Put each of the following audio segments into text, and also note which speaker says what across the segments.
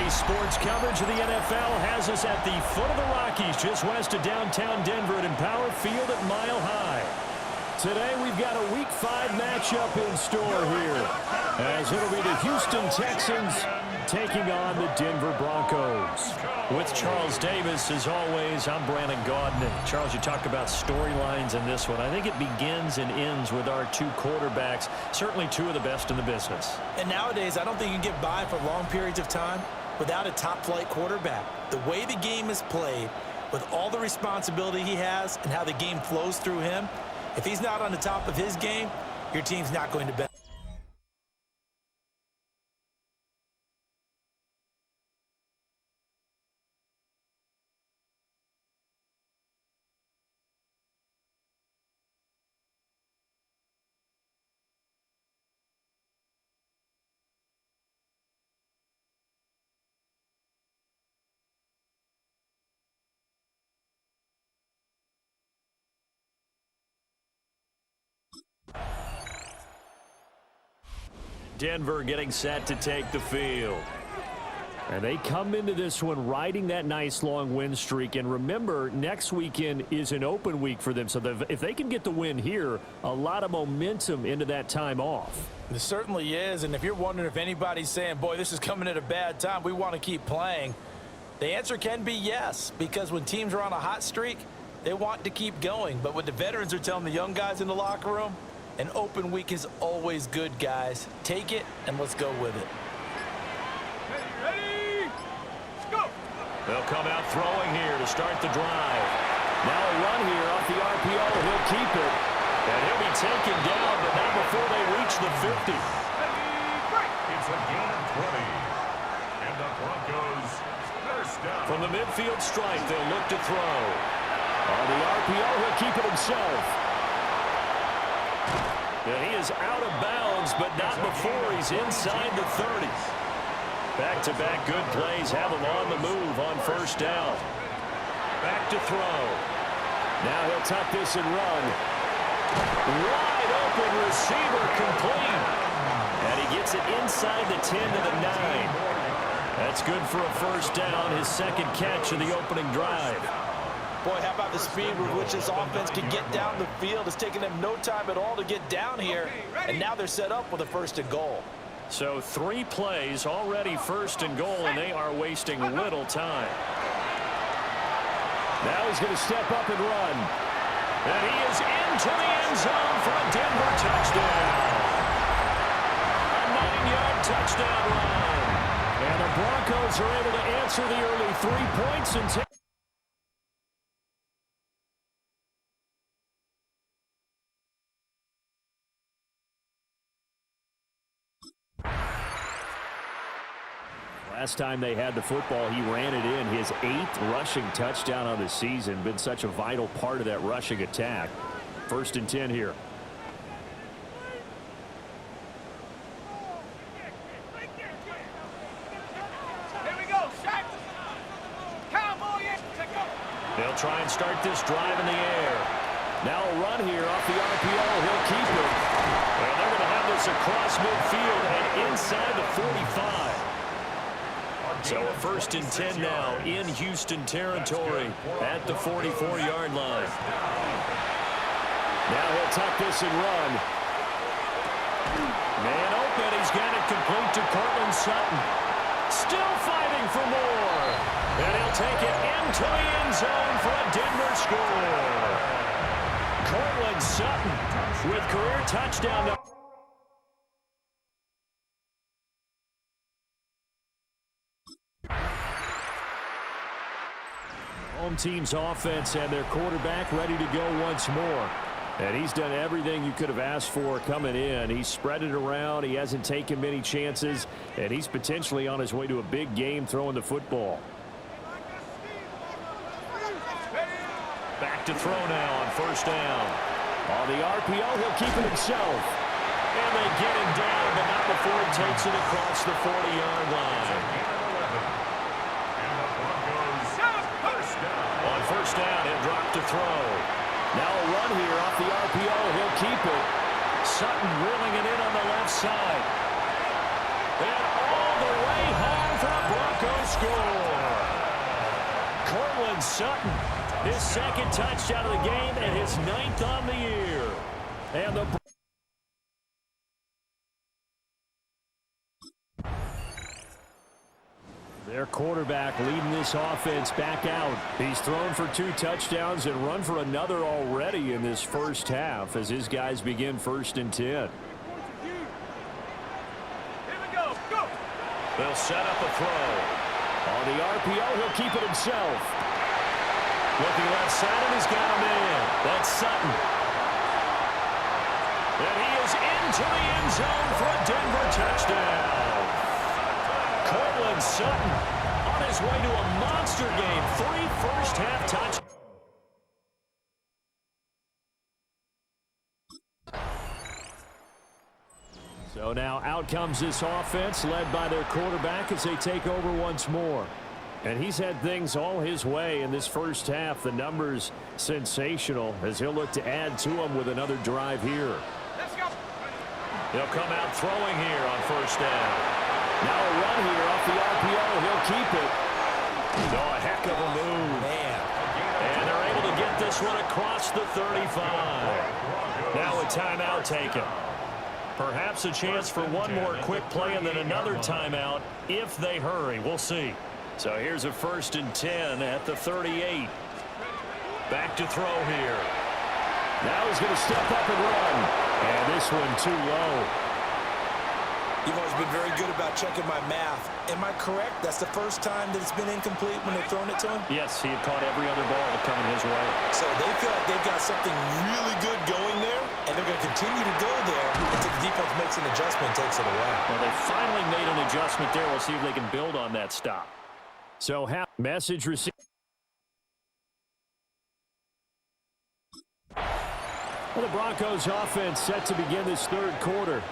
Speaker 1: Today's sports coverage of the NFL has us at the foot of the Rockies, just west of downtown Denver at Empower Field at Mile High. Today we've got a Week 5 matchup in store here, as it'll be the Houston Texans taking on the Denver Broncos. With Charles Davis, as always, I'm Brandon Gaudin. Charles, you talk about storylines in this one. I think it begins and ends with our two quarterbacks, certainly two of the best in the business.
Speaker 2: And nowadays, I don't think you can get by for long periods of time without a top-flight quarterback. The way the game is played, with all the responsibility he has and how the game flows through him, if he's not on the top of his game, your team's not going to benefit.
Speaker 1: Denver getting set to take the field. And they come into this one riding that nice long win streak. And remember, next weekend is an open week for them. So if they can get the win here, a lot of momentum into that time off.
Speaker 2: It certainly is. And if you're wondering if anybody's saying, boy, this is coming at a bad time, we want to keep playing, the answer can be yes. Because when teams are on a hot streak, they want to keep going. But what the veterans are telling the young guys in the locker room, an open week is always good, guys. Take it, and let's go with it.
Speaker 3: Ready? Let's go.
Speaker 1: They'll come out throwing here to start the drive. Now a run here off the RPO. He'll keep it. And he'll be taken down, but not before they reach the 50.
Speaker 3: It's a gain of 20. And the Broncos first down.
Speaker 1: From the midfield stripe, they'll look to throw. On the RPO, he'll keep it himself. And he is out of bounds, but not before he's inside the 30. Back-to-back good plays have him on the move on first down. Back to throw. Now he'll tuck this and run. Wide open receiver complete. And he gets it inside the 10 to the 9. That's good for a first down, his second catch of the opening drive.
Speaker 2: Boy, how about the speed with which this offense can get down the field? It's taken them no time at all to get down here, and now they're set up with a first and goal.
Speaker 1: So 3 plays already first and goal, and they are wasting little time. Now he's going to step up and run. And he is into the end zone for a Denver touchdown. A 9-yard touchdown run. And the Broncos are able to answer the early 3 points and take. Last time they had the football, he ran it in. His 8th rushing touchdown of the season. Been such a vital part of that rushing attack. First and 10 here.
Speaker 3: Here we go, Shaq. Cowboy,
Speaker 1: They'll try and start this drive in the air. Now a run here off the RPO. He'll keep it. And they're going to have this across midfield and inside the 45. So a first and 10 now in Houston territory at the 44-yard line. Now he'll tuck this and run. Man open. He's got it complete to Cortland Sutton. Still fighting for more. And he'll take it into the end zone for a Denver score. Cortland Sutton with career touchdown. Home team's offense and their quarterback ready to go once more. And he's done everything you could have asked for coming in. He's spread it around. He hasn't taken many chances. And he's potentially on his way to a big game throwing the football. Back to throw now on first down. On the RPO, he'll keep it himself. And they get him down, but not before he takes it across the 40-yard line. On first down, he'll drop to throw. Now a run here off the RPO. He'll keep it. Sutton drilling it in on the left side. And all the way home for a Broncos Broncos score. Cortland Sutton, his second touchdown of the game and his 9th on the year. And the their quarterback leading this offense back out. He's thrown for 2 touchdowns and run for another already in this first half as his guys begin 1st and 10. They'll set up a throw. On the RPO, he'll keep it himself. Looking left side, and he's got a man. That's Sutton. And he is into the end zone for a Denver touchdown. Cortland Sutton on his way to a monster game. 3 first-half touchdowns. So now out comes this offense led by their quarterback as they take over once more. And he's had things all his way in this first half. The numbers sensational as he'll look to add to them with another drive here.
Speaker 3: Let's go.
Speaker 1: He'll come out throwing here on 1st down. Now a run here off the RPO. He'll keep it. Oh, a heck of a move.
Speaker 2: Man.
Speaker 1: And they're able to get this one across the 35. Now a timeout taken. Perhaps a chance for one more quick play and then another timeout if they hurry. We'll see. So here's a 1st and 10 at the 38. Back to throw here. Now he's going to step up and run. And this one too low.
Speaker 2: You've always been very good about checking my math. Am I correct? That's the first time that it's been incomplete when they've thrown it to him?
Speaker 1: Yes, he had caught every other ball coming his way.
Speaker 2: So they feel like they've got something really good going there, and they're going to continue to go there until the defense makes an adjustment and takes it away.
Speaker 1: Well, they finally made an adjustment there. We'll see if they can build on that stop. So, message received. Well, the Broncos offense set to begin this 3rd quarter.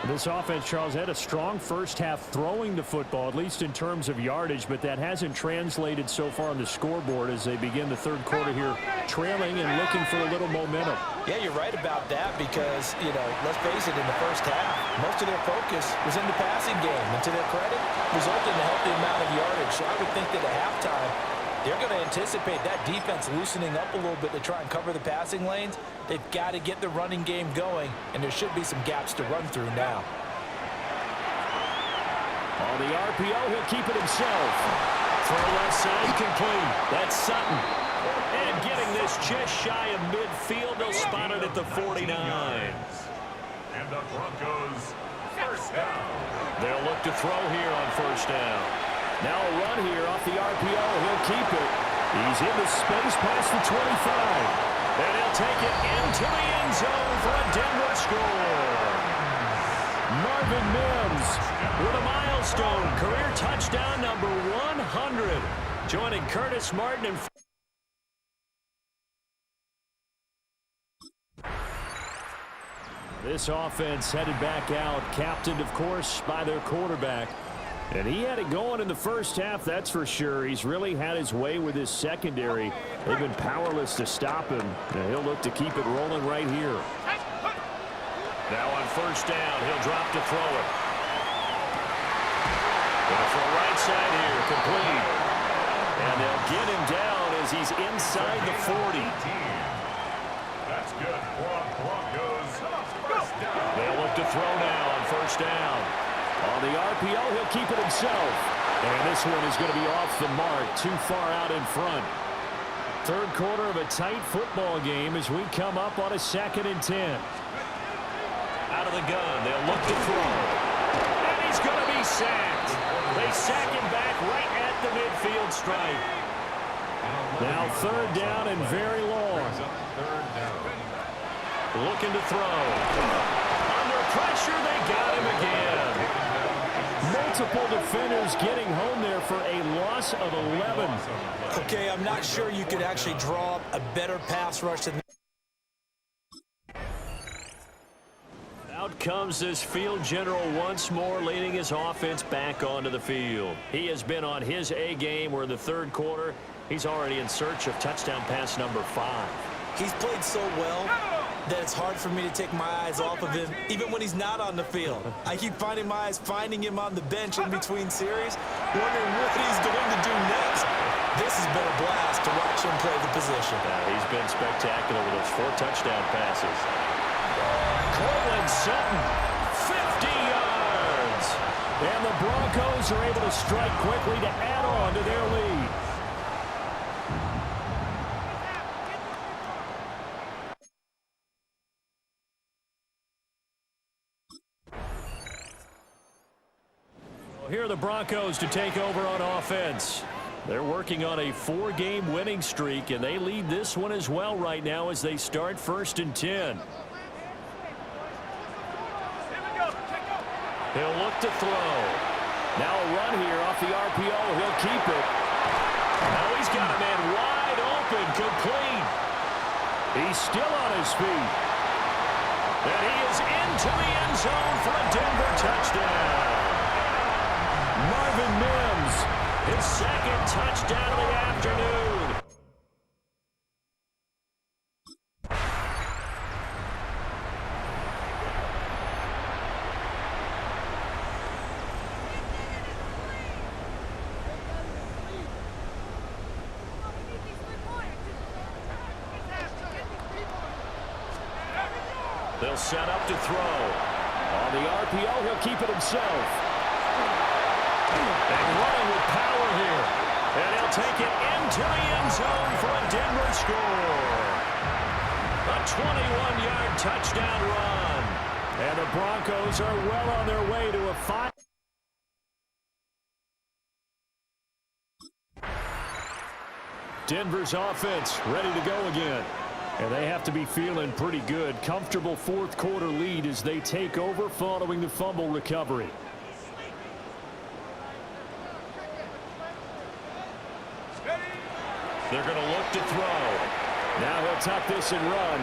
Speaker 1: This offense, Charles, had a strong first half throwing the football, at least in terms of yardage, but that hasn't translated so far on the scoreboard as they begin the 3rd quarter here, trailing and looking for a little momentum.
Speaker 2: Yeah, you're right about that because, you know, let's face it, in the first half, most of their focus was in the passing game, and to their credit, resulted in a healthy amount of yardage. So I would think that at halftime, they're going to anticipate that defense loosening up a little bit to try and cover the passing lanes. They've got to get the running game going, and there should be some gaps to run through now.
Speaker 1: On the RPO, he'll keep it himself. Throw left side complete. That's Sutton. And getting this just shy of midfield, they'll spot it at the 49.
Speaker 3: And the Broncos 1st down.
Speaker 1: They'll look to throw here on 1st down. Now a run here off the RPO. He'll keep it. He's in the space past the 25. And he'll take it into the end zone for a Denver score. Marvin Mims with a milestone career touchdown number 100. Joining Curtis Martin and this offense headed back out, captained, of course, by their quarterback. And he had it going in the first half, that's for sure. He's really had his way with his secondary. They've been powerless to stop him, and he'll look to keep it rolling right here. Now on 1st down, he'll drop to throw it. Gonna throw right side here, complete. And they'll get him down as he's inside the 40.
Speaker 3: That's good for Broncos 1st down.
Speaker 1: They'll look to throw now on 1st down. On the RPO, he'll keep it himself. And this one is going to be off the mark, too far out in front. 3rd quarter of a tight football game as we come up on a 2nd and 10. Out of the gun, they'll look to throw. And he's going to be sacked. They sack him back right at the midfield stripe. Now 3rd down and very long.
Speaker 3: 3rd down.
Speaker 1: Looking to throw. Under pressure, they got him again. Multiple defenders getting home there for a loss of 11.
Speaker 2: Okay, I'm not sure you could actually draw up a better pass rush than
Speaker 1: Out comes this field general once more, leading his offense back onto the field. He has been on his A game. We're in the 3rd quarter. He's already in search of touchdown pass number 5.
Speaker 2: He's played so well that it's hard for me to take my eyes off of him, even when he's not on the field. I keep finding my eyes finding him on the bench in between series, wondering what he's going to do next. This has been a blast to watch him play the position.
Speaker 1: He's been spectacular with those 4 touchdown passes. Cortland Sutton, 50 yards. And the Broncos are able to strike quickly to add on to their lead. Here are the Broncos to take over on offense. They're working on a 4-game winning streak, and they lead this one as well right now as they start 1st and 10. He'll look to throw. Now a run here off the RPO. He'll keep it. Now he's got a man wide open, complete. He's still on his feet. And he is into the end zone for a Denver touchdown. Marvin Mims, his 2nd touchdown of the afternoon. They'll set up to throw. On the RPO, he'll keep it himself. And running with power here. And he'll take it into the end zone for a Denver score. A 21-yard touchdown run. And the Broncos are well on their way to a 5. Denver's offense ready to go again. And they have to be feeling pretty good. Comfortable 4th quarter lead as they take over following the fumble recovery. They're going to look to throw. Now he'll tuck this and run.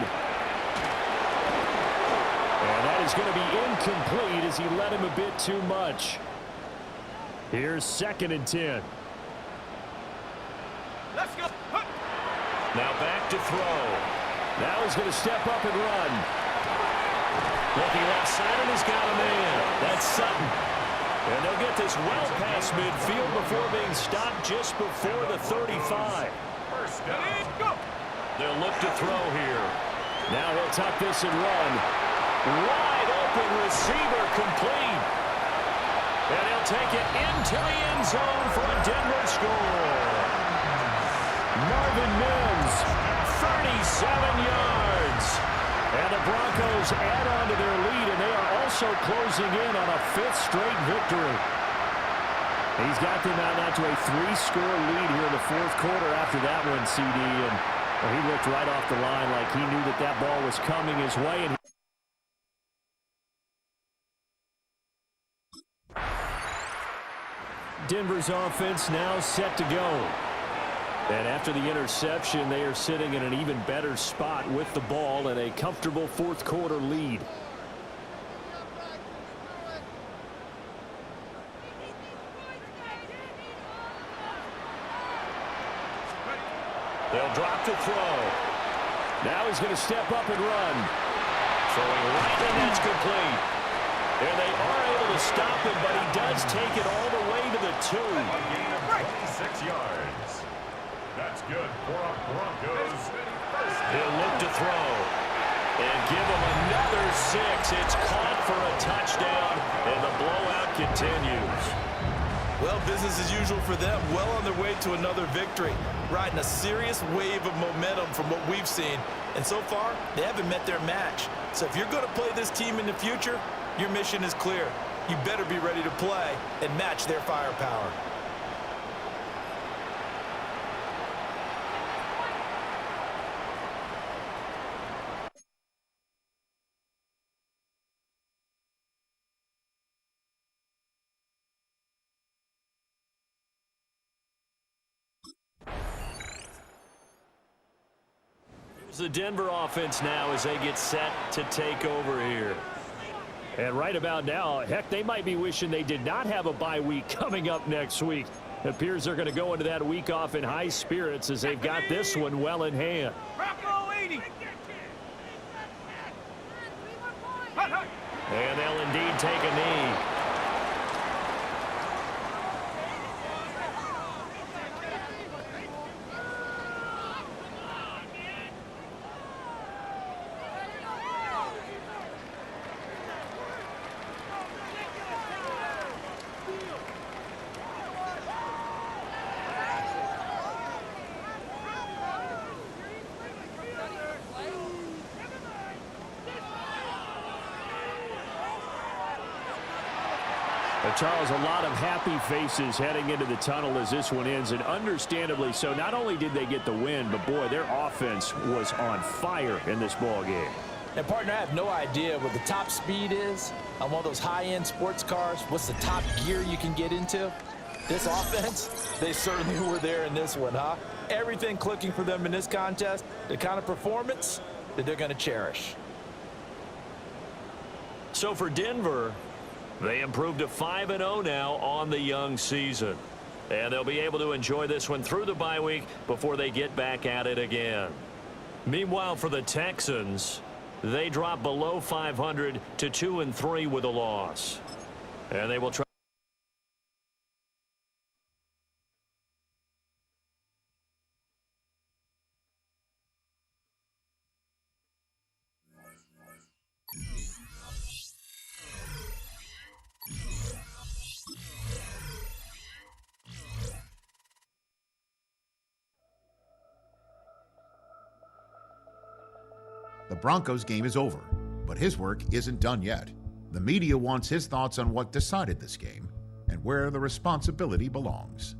Speaker 1: And that is going to be incomplete as he let him a bit too much. Here's 2nd and 10.
Speaker 3: Let's go.
Speaker 1: Now back to throw. Now he's going to step up and run. Looking left side, and he's got a man. That's Sutton. And they'll get this well past midfield before being stopped just before the 35.
Speaker 3: First down. Go.
Speaker 1: They'll look to throw here. Now he'll tuck this and run. Wide open receiver, complete. And he'll take it into the end zone for a Denver score. Marvin Mims, 37 yards. And the Broncos add on to their lead, and they are also closing in on a 5th straight victory. He's got them out now to a 3-score lead here in the 4th quarter after that one, CD. And he looked right off the line like he knew that that ball was coming his way. And Denver's offense now set to go. And after the interception, they are sitting in an even better spot with the ball and a comfortable 4th quarter lead. They'll drop to throw. Now he's going to step up and run. Throwing right, and that's complete. And they are able to stop him, but he does take it all the way to the 2.
Speaker 3: A gain of 26 yards. That's good for our Broncos.
Speaker 1: He'll look to throw. And give him another 6. It's caught for a touchdown, and the blowout continues.
Speaker 2: Well, business as usual for them. Well on their way to another victory. Riding a serious wave of momentum from what we've seen. And so far, they haven't met their match. So if you're going to play this team in the future, your mission is clear. You better be ready to play and match their firepower.
Speaker 1: The Denver offense now as they get set to take over here. And right about now, heck, they might be wishing they did not have a bye week coming up next week. It appears they're going to go into that week off in high spirits as they've got this one well in hand.
Speaker 3: Bronco 80.
Speaker 1: And they'll indeed take a knee. But Charles, a lot of happy faces heading into the tunnel as this one ends, and understandably so. Not only did they get the win, but boy, their offense was on fire in this ball game.
Speaker 2: And partner, I have no idea what the top speed is on one of those high-end sports cars. What's the top gear you can get into? This offense, they certainly were there in this one, huh? Everything clicking for them in this contest, the kind of performance that they're going to cherish.
Speaker 1: So for Denver, they improved to 5-0 now on the young season. And they'll be able to enjoy this one through the bye week before they get back at it again. Meanwhile, for the Texans, they drop below 500 to 2-3 with a loss. And they will try.
Speaker 4: The Broncos game is over, but his work isn't done yet. The media wants his thoughts on what decided this game and where the responsibility belongs.